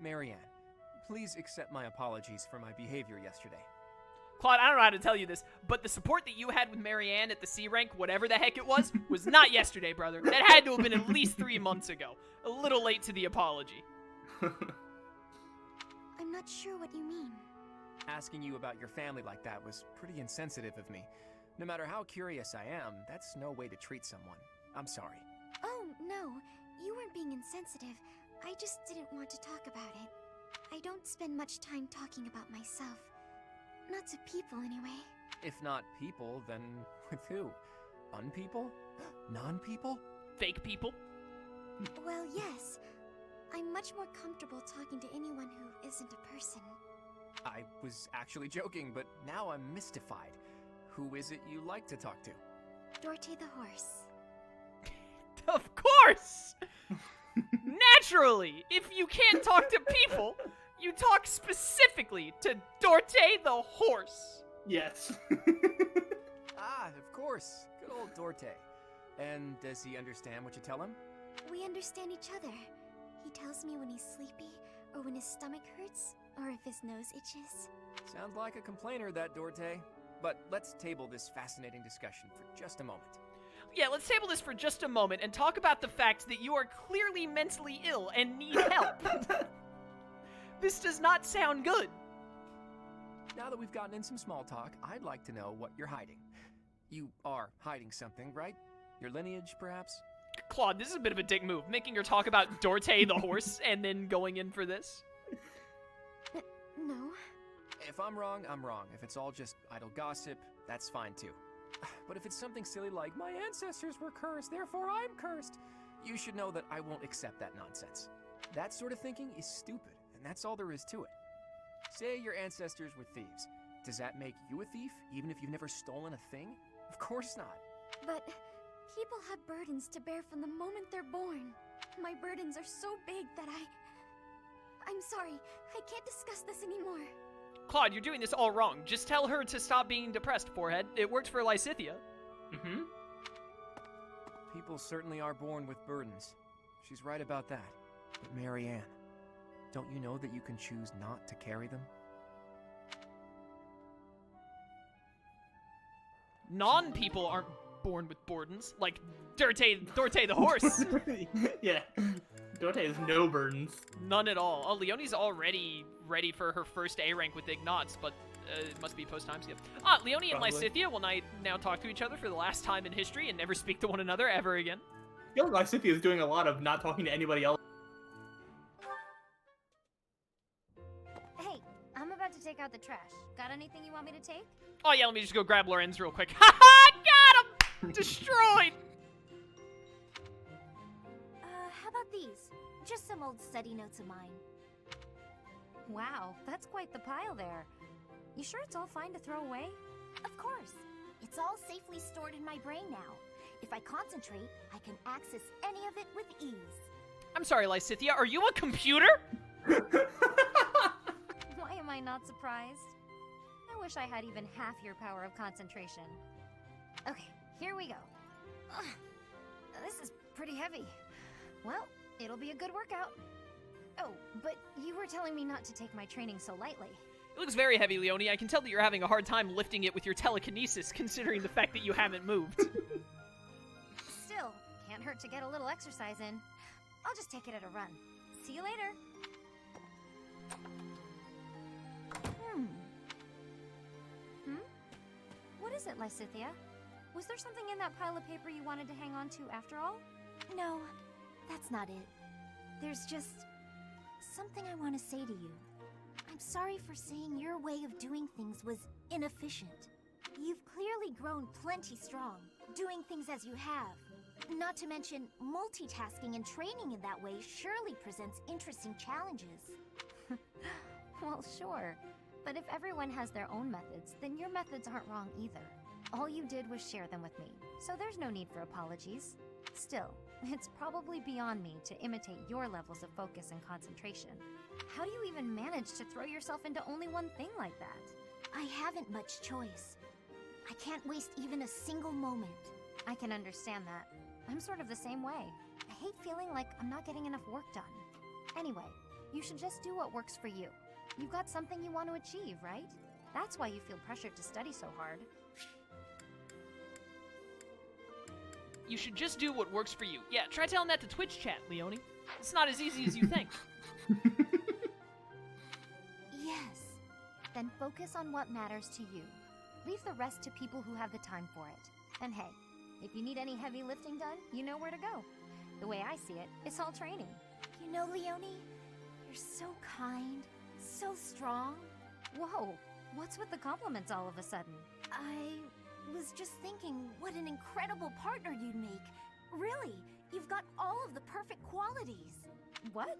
Marianne, please accept my apologies for my behavior yesterday. Claude, I don't know how to tell you this, but the support that you had with Marianne at the C rank, whatever the heck it was not yesterday, brother. That had to have been at least 3 months ago. A little late to the apology. I'm not sure what you mean. Asking you about your family like that was pretty insensitive of me. No matter how curious I am, that's no way to treat someone. I'm sorry. Oh, no. You weren't being insensitive. I just didn't want to talk about it. I don't spend much time talking about myself. Not to people, anyway. If not people, then with who? Unpeople? Non-people? Fake people? Well, yes. I'm much more comfortable talking to anyone who isn't a person. I was actually joking, but now I'm mystified. Who is it you like to talk to? Dorte the horse. Of course! Naturally! If you can't talk to people, you talk specifically to Dorte the horse. Yes. Ah, of course. Good old Dorte. And does he understand what you tell him? We understand each other. He tells me when he's sleepy, or when his stomach hurts, or if his nose itches. Sounds like a complainer, that Dorte. But let's table this fascinating discussion for just a moment. Yeah, let's table this for just a moment and talk about the fact that you are clearly mentally ill and need help. This does not sound good. Now that we've gotten in some small talk, I'd like to know what you're hiding. You are hiding something, right? Your lineage, perhaps? Claude, this is a bit of a dick move, making her talk about Dorte the horse and then going in for this. No. If I'm wrong, I'm wrong. If it's all just idle gossip, that's fine too. But if it's something silly like, my ancestors were cursed, therefore I'm cursed, you should know that I won't accept that nonsense. That sort of thinking is stupid, and that's all there is to it. Say your ancestors were thieves. Does that make you a thief, even if you've never stolen a thing? Of course not. But people have burdens to bear from the moment they're born. My burdens are so big that I'm sorry, I can't discuss this anymore. Claude, you're doing this all wrong. Just tell her to stop being depressed, Forehead. It worked for Lysithea. Mm-hmm. People certainly are born with burdens. She's right about that. But Marianne, don't you know that you can choose not to carry them? Non-people aren't born with burdens, like Dorte the horse. Yeah. Dorte has no burdens. None at all. Oh, Leonie's already ready for her first A rank with Ignatz, but it must be post-time skip. Leonie and Probably. Lysithea will now talk to each other for the last time in history and never speak to one another ever again. I feel like Lysithea is doing a lot of not talking to anybody else. Hey, I'm about to take out the trash. Got anything you want me to take? Oh yeah, let me just go grab Lorenz real quick. Haha, got him! Destroyed! How about these? Just some old study notes of mine. Wow, that's quite the pile there. You sure it's all fine to throw away? Of course. It's all safely stored in my brain now. If I concentrate, I can access any of it with ease. I'm sorry, Lysithea, are you a computer? Why am I not surprised? I wish I had even half your power of concentration. Okay, here we go. Ugh, this is pretty heavy. Well, it'll be a good workout. Oh, but you were telling me not to take my training so lightly. It looks very heavy, Leonie. I can tell that you're having a hard time lifting it with your telekinesis, considering the fact that you haven't moved. Still, can't hurt to get a little exercise in. I'll just take it at a run. See you later. What is it, Lysithea? Was there something in that pile of paper you wanted to hang on to after all? No, that's not it. There's just something I want to say to you. I'm sorry for saying your way of doing things was inefficient. You've clearly grown plenty strong, doing things as you have. Not to mention, multitasking and training in that way surely presents interesting challenges. Well, sure. But if everyone has their own methods, then your methods aren't wrong either. All you did was share them with me, so there's no need for apologies. Still, it's probably beyond me to imitate your levels of focus and concentration. How do you even manage to throw yourself into only one thing like that? I haven't much choice. I can't waste even a single moment. I can understand that. I'm sort of the same way. I hate feeling like I'm not getting enough work done. Anyway, You should just do what works for you. You've got something you want to achieve, right? That's why you feel pressured to study so hard. You should just do what works for you. Yeah, try telling that to Twitch chat, Leonie. It's not as easy as you think. Yes. Then focus on what matters to you. Leave the rest to people who have the time for it. And hey, if you need any heavy lifting done, you know where to go. The way I see it, it's all training. You know, Leonie, you're so kind, so strong. Whoa, what's with the compliments all of a sudden? I was just thinking what an incredible partner you'd make. Really, you've got all of the perfect qualities. What?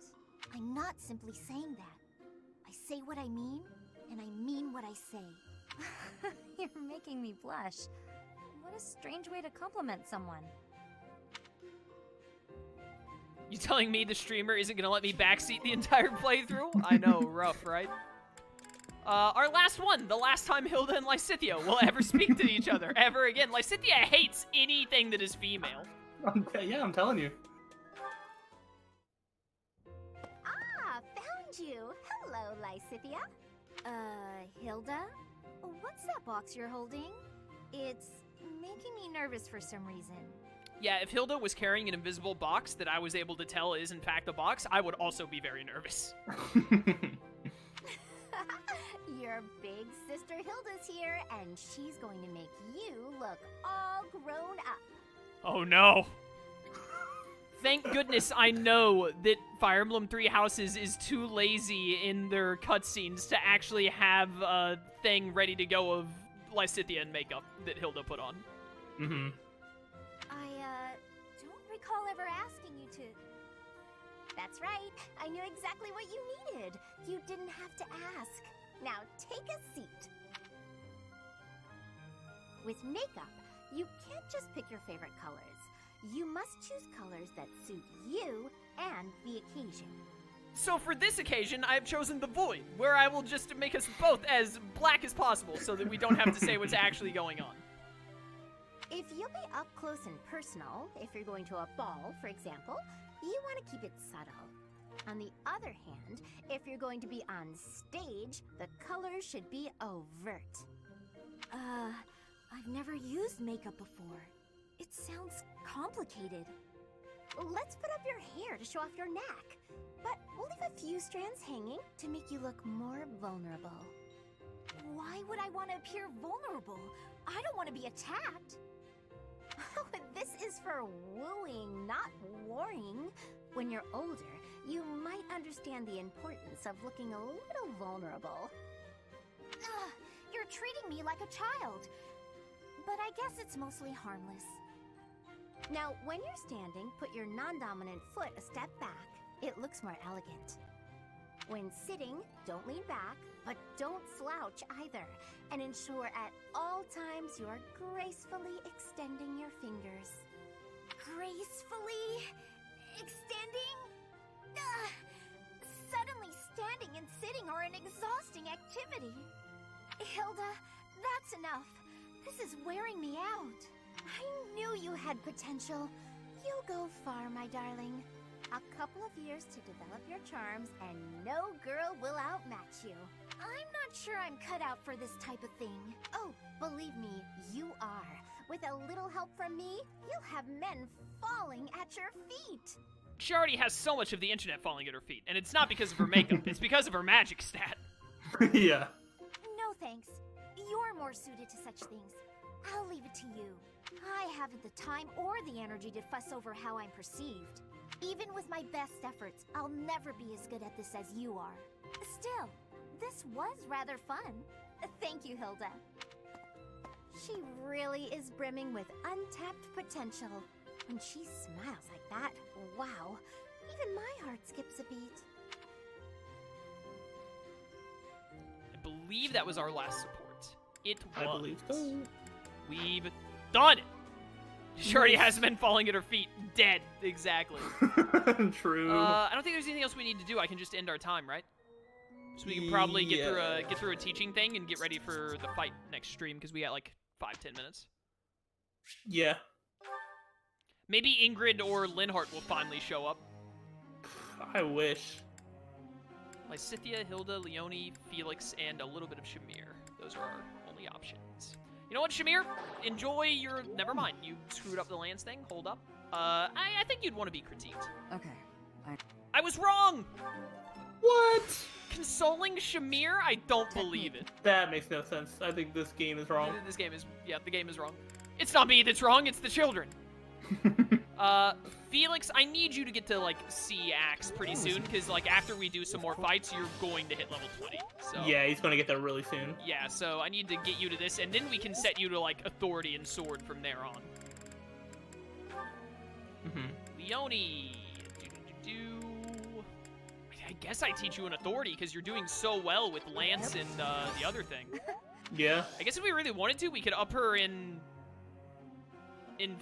I'm not simply saying that. I say what I mean, and I mean what I say. You're making me blush. What a strange way to compliment someone. You telling me the streamer isn't gonna let me backseat the entire playthrough? I know, rough, right? Our last one, the last time Hilda and Lysithea will ever speak to each other, ever again. Lysithea hates anything that is female. Yeah, I'm telling you. Ah, found you. Hello, Lysithea. Hilda? What's that box you're holding? It's making me nervous for some reason. Yeah, if Hilda was carrying an invisible box that I was able to tell is in fact a box, I would also be very nervous. Your big sister Hilda's here, and she's going to make you look all grown up. Oh no. Thank goodness I know that Fire Emblem Three Houses is too lazy in their cutscenes to actually have a thing ready to go of Lysithea and makeup that Hilda put on. Mm-hmm. I don't recall ever asking you to... That's right, I knew exactly what you needed. You didn't have to ask. Now take a seat. With makeup, you can't just pick your favorite colors. You must choose colors that suit you and the occasion. So for this occasion, I have chosen the Void, where I will just make us both as black as possible so that we don't have to say what's actually going on. If you'll be up close and personal, if you're going to a ball, for example, you want to keep it subtle. On the other hand, if you're going to be on stage, the colors should be overt. I've never used makeup before. It sounds complicated. Let's put up your hair to show off your neck, but we'll leave a few strands hanging to make you look more vulnerable. Why would I want to appear vulnerable? I don't want to be attacked. This is for wooing, not warring. When you're older, you might understand the importance of looking a little vulnerable. Ugh, you're treating me like a child. But I guess it's mostly harmless. Now, when you're standing, put your non-dominant foot a step back. It looks more elegant. When sitting, don't lean back, but don't slouch either. And ensure at all times you are gracefully extending your fingers. Gracefully extending? Ugh. Suddenly standing and sitting are an exhausting activity. Hilda, that's enough. This is wearing me out. I knew you had potential. You'll go far, my darling. A couple of years to develop your charms, and no girl will outmatch you. I'm not sure I'm cut out for this type of thing. Oh, believe me, you are. With a little help from me, you'll have men falling at your feet. She already has so much of the internet falling at her feet, and it's not because of her makeup, it's because of her magic stat. Yeah. No thanks. You're more suited to such things. I'll leave it to you. I haven't the time or the energy to fuss over how I'm perceived. Even with my best efforts, I'll never be as good at this as you are. Still, this was rather fun. Thank you, Hilda. She really is brimming with untapped potential. When she smiles like that, wow, even my heart skips a beat. I believe that was our last support. It was. I believe so. We've done it. She already has men falling at her feet, dead. Exactly. True. I don't think there's anything else we need to do. I can just end our time, right? So we can probably get through a teaching thing and get ready for the fight next stream because we got like 5-10 minutes. Yeah. Maybe Ingrid or Linhart will finally show up. I wish. Lysithia, Hilda, Leone, Felix, and a little bit of Shamir. Those are our only options. You know what, Shamir? Enjoy your... Never mind. You screwed up the lands thing. Hold up. I think you'd want to be critiqued. Okay. I was wrong! What? Consoling Shamir? I don't believe it. That makes no sense. I think this game is wrong. This game is... Yeah, the game is wrong. It's not me that's wrong, it's the children. Felix, I need you to get to, like, C Axe pretty soon, because, like, after we do some more fights, you're going to hit level 20. So Yeah, he's gonna get there really soon. yeah, so I need to get you to this, and then we can set you to, like, Authority and Sword from there on. Leone. I guess I teach you an Authority, because you're doing so well with Lance and the other thing. Yeah. I guess if we really wanted to, we could up her in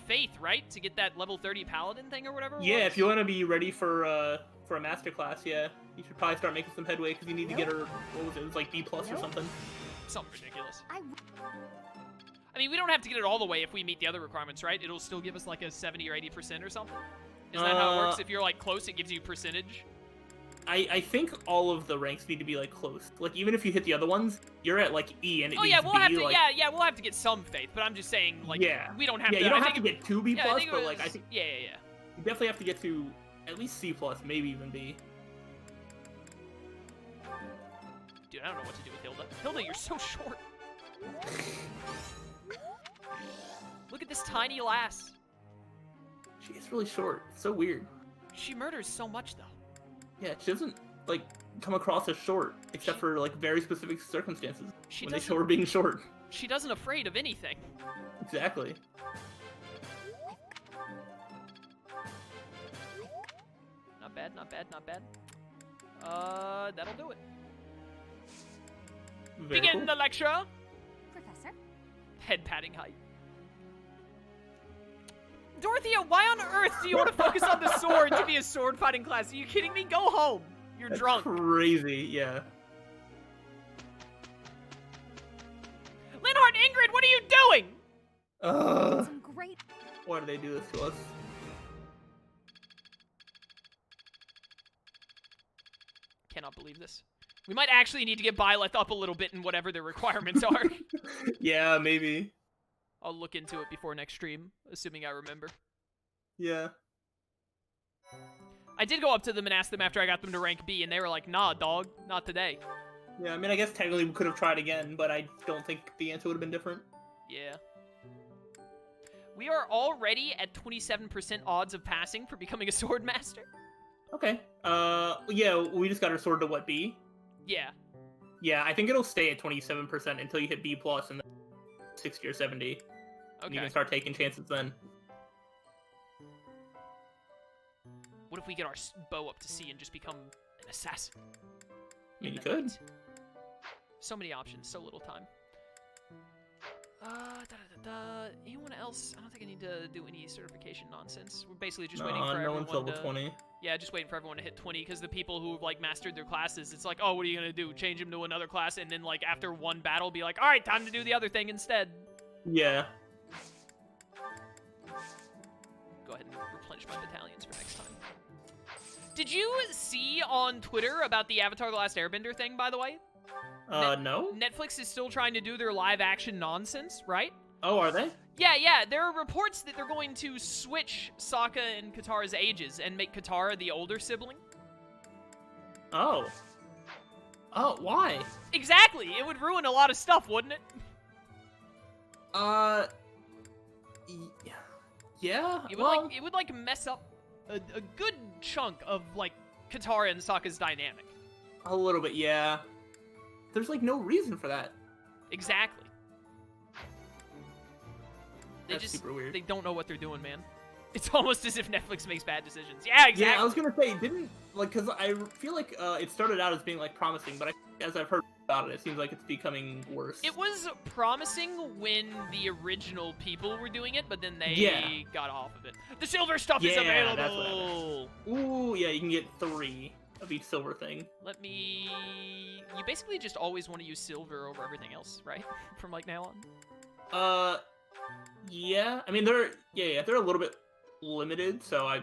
Faith, right? To get that level 30 Paladin thing or whatever? Yeah, if you want to be ready for a master class, yeah. You should probably start making some headway, because you need to get her, what was it? It was like B+ or something. Something ridiculous. I mean, we don't have to get it all the way if we meet the other requirements, right? It'll still give us like a 70 or 80% or something? Is that how it works? If you're like close, it gives you percentage? I think all of the ranks need to be like close. Like even if you hit the other ones, you're at like E and it Oh needs yeah, to we'll be have to. like, Yeah, we'll have to get some Faith. But I'm just saying, like, yeah. we don't have yeah, to. you don't I have think to get 2 B+, yeah, I think it but was, like I think yeah. you definitely have to get to at least C+, maybe even B. Dude, I don't know what to do with Hilda. Hilda, you're so short. Look at this tiny lass. She is really short. It's so weird. She murders so much, though. Yeah, she doesn't like come across as short, except for like very specific circumstances She when they doesn't. show her being short. She doesn't afraid of anything. Exactly. Not bad, not bad, not bad. That'll do it. Very Begin cool. the lecture. Professor? Head patting height. Dorothea, why on earth do you want to focus on the sword to be a sword fighting class? Are you kidding me? Go home. You're That's drunk. Crazy, yeah. Linhart, Ingrid, what are you doing? Some great. Why do they do this to us? Cannot believe this. We might actually need to get Byleth up a little bit in whatever their requirements are. Yeah, maybe. I'll look into it before next stream, assuming I remember. Yeah. I did go up to them and ask them after I got them to rank B, and they were like, nah, dog, not today. Yeah, I mean, I guess technically we could have tried again, but I don't think the answer would have been different. Yeah. We are already at 27% odds of passing for becoming a sword master. Okay. Yeah, we just got our sword to what, B? Yeah. Yeah, I think it'll stay at 27% until you hit B+, and then 60 or 70. And you Okay. can start taking chances then. What if we get our bow up to C and just become an assassin? I mean, you In the could. night? So many options, so little time. Anyone else? I don't think I need to do any certification nonsense. We're basically just waiting for No everyone one's level to... 20. Yeah, just waiting for everyone to hit 20, because the people who like mastered their classes, it's like, oh, what are you gonna do? Change them to another class, and then like after one battle, be like, all right, time to do the other thing instead. Yeah. Go ahead and replenish my battalions for next time. Did you see on Twitter about the Avatar: The Last Airbender thing, by the way? No? Netflix is still trying to do their live-action nonsense, right? Oh, are they? Yeah, there are reports that they're going to switch Sokka and Katara's ages and make Katara the older sibling. Oh. Oh, why? Exactly! It would ruin a lot of stuff, wouldn't it? Yeah, It would like mess up a good chunk of like Katara and Sokka's dynamic. a little bit, yeah. There's like no reason for that. Exactly. They That's super weird. They don't know what they're doing, man. It's almost as if Netflix makes bad decisions. Yeah, exactly. Yeah, I was gonna say, because I feel like it started out as being like promising, but as I've heard about it, it seems like it's becoming worse. It was promising when the original people were doing it, but then they Yeah. got off of it. The silver stuff is Yeah, available! that's what I Ooh, yeah, you can get 3 of each silver thing. Let me... You basically just always want to use silver over everything else, right? From like now on? Yeah. I mean, they're a little bit limited, so I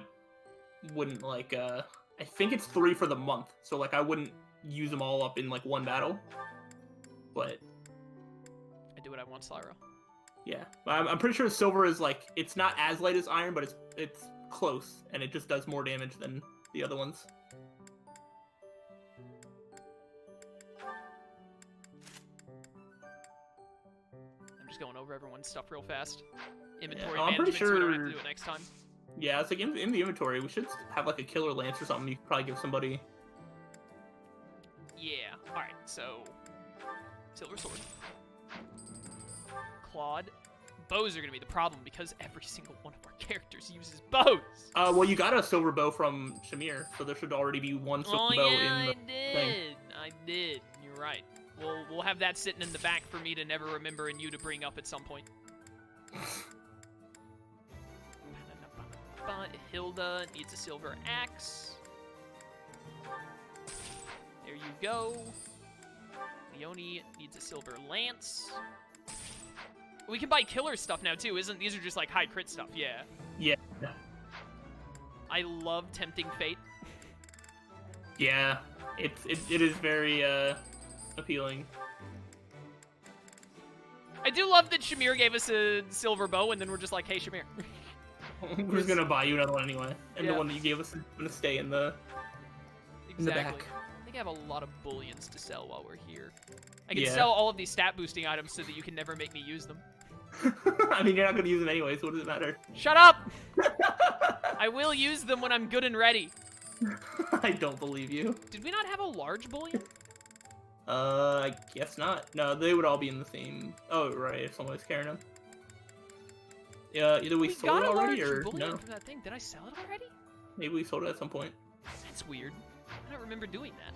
wouldn't like, I think it's 3 for the month, so like I wouldn't use them all up in like one battle. But I do what I want, Slyrel. yeah, I'm pretty sure silver is like it's not as light as iron, but it's close, and it just does more damage than the other ones. I'm just going over everyone's stuff real fast. Inventory I'm pretty management, so we don't have sure- to do it next time. Yeah, it's like in the inventory, we should have like a killer lance or something you could probably give somebody. Yeah. All right. So, silver sword, Claude. Bows are gonna be the problem because every single one of our characters uses bows. Well, you got a silver bow from Shamir, so there should already be one silver bow in the thing. I did. You're right. We'll have that sitting in the back for me to never remember and you to bring up at some point. Hilda needs a silver axe. There you go. Leonie needs a silver lance. We can buy killer stuff now too, isn't? These are just like high crit stuff. Yeah. Yeah. I love tempting fate. Yeah. It is very appealing. I do love that Shamir gave us a silver bow, and then we're just like, hey, Shamir. We're just gonna buy you another one anyway, and Yeah. the one that you gave us is gonna stay in the Exactly. back. I think I have a lot of bullions to sell while we're here. I can Yeah. sell all of these stat boosting items so that you can never make me use them. I mean, you're not gonna use them anyway, so what does it matter? Shut up! I will use them when I'm good and ready. I don't believe you. Did we not have a large bullion? I guess not. No, they would all be in the same. Oh, right. If someone was carrying them. Yeah, either we sold got it a already large or bullion no. from that thing. Did I sell it already? Maybe we sold it at some point. That's weird. I don't remember doing that.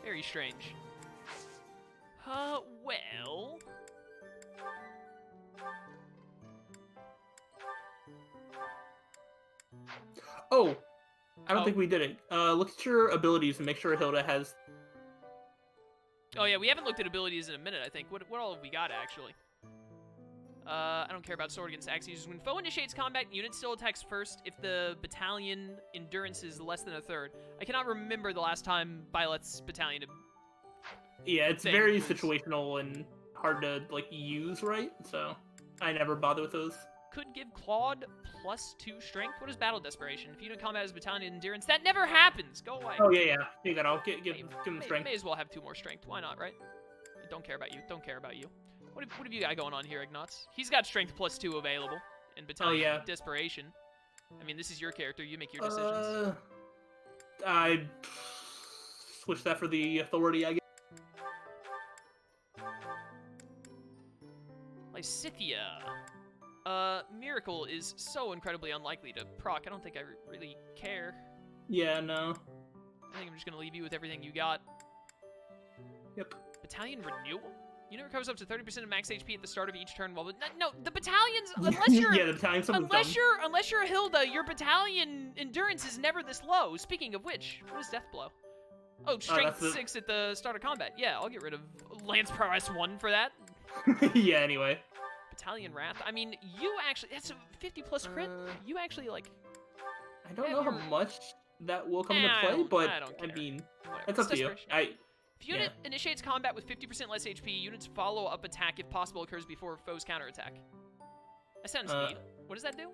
Very strange. Well... Oh, I don't Oh. think we did it. Look at your abilities and make sure Hilda has. Oh yeah, we haven't looked at abilities in a minute, I think. What all have we got, actually? I don't care about sword against axe users. When foe initiates combat, unit still attacks first if the battalion endurance is less than a third. I cannot remember the last time Byleth's battalion... Yeah, it's thing very was- situational and hard to like use right. So I never bother with those. Could give Claude +2 strength. What is battle desperation? If unit combat has battalion endurance, that never happens. Go away. Oh yeah. Take that. I'll give Hey, him strength. May as well have 2 more strength. Why not, right? I don't care about you. Don't care about you. What have you got going on here, Ignatz? He's got strength +2 available and battalion yeah. desperation. I mean, this is your character. You make your decisions. I switch that for the authority, I guess. Lysithia. Miracle is so incredibly unlikely to proc. I don't think I really care. Yeah, no. I think I'm just gonna leave you with everything you got. Yep. Battalion renewal? Unit recovers up to 30% of max HP at the start of each turn. Well, no, the battalions, unless you're yeah, the battalion. unless you're Hilda, your battalion endurance is never this low. Speaking of which, what is Death Blow? Oh, strength that's 6 at the start of combat. Yeah, I'll get rid of Lance Prowess 1 for that. Yeah. Anyway. Battalion Wrath. I mean, you actually, that's a 50+ crit. You actually, like, I don't know how much that will come into I play, don't- but I don't care. mean, whatever. that's up to you. Desperation. If unit initiates combat with 50% less HP, units follow-up attack if possible occurs before foe's counterattack. That sounds neat. What does that do?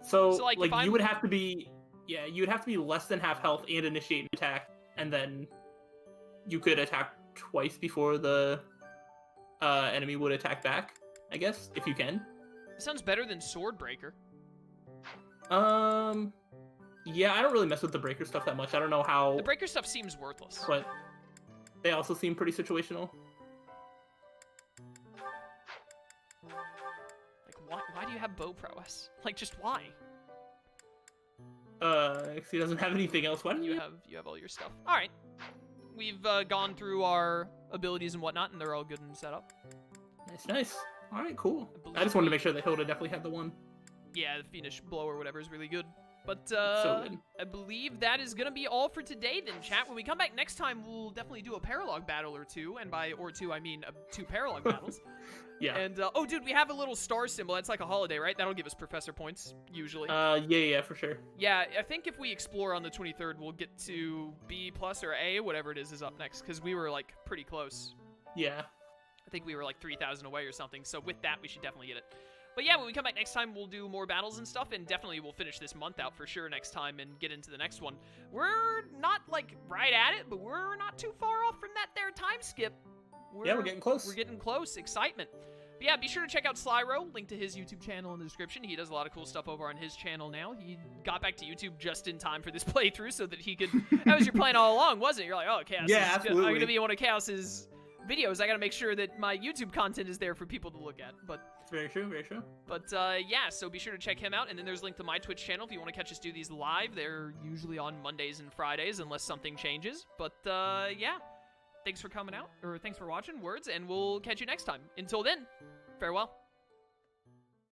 So So, like, if like I'm- you would have to be, you would have to be less than half health and initiate an attack, and then you could attack twice before the enemy would attack back. I guess if you can. It sounds better than Swordbreaker. Yeah, I don't really mess with the breaker stuff that much. I don't know how, The breaker stuff seems worthless. but they also seem pretty situational. Like, why do you have bow prowess? Like, just why? 'Cause he doesn't have anything else. Why don't You have all your stuff. All right, we've gone through our abilities and whatnot, and they're all good and set up. Nice. All right, cool. believe I just wanted to make sure that Hilda definitely had the one. Yeah, the Fiendish blow or whatever is really good. But So good. I believe that is gonna be all for today then, chat. When we come back next time, we'll definitely do a paralog battle or two, and by or two I mean 2 paralog battles. Yeah. And oh, dude, we have a little star symbol. That's like a holiday, right? That'll give us professor points usually. Yeah, for sure. Yeah, I think if we explore on the 23rd, we'll get to B+ or A, whatever it is up next, because we were like pretty close. Yeah. I think we were like 3,000 away or something. So with that, we should definitely get it. But yeah, when we come back next time, we'll do more battles and stuff, and definitely we'll finish this month out for sure next time and get into the next one. We're not, like, right at it, but we're not too far off from that there time skip. We're getting close. We're getting close. Excitement. But yeah, be sure to check out Slyro, link to his YouTube channel in the description. He does a lot of cool stuff over on his channel now. He got back to YouTube just in time for this playthrough so that he could... That was your plan all along, wasn't it? You're like, oh, Chaos. Yeah, absolutely. I'm going to be one of Chaos's videos. I got to make sure that my YouTube content is there for people to look at, but... Very true, very true. But yeah, so be sure to check him out, and then there's a link to my Twitch channel if you want to catch us do these live. They're usually on Mondays and Fridays, unless something changes. But yeah, thanks for coming out, or thanks for watching, words, and we'll catch you next time. Until then, farewell.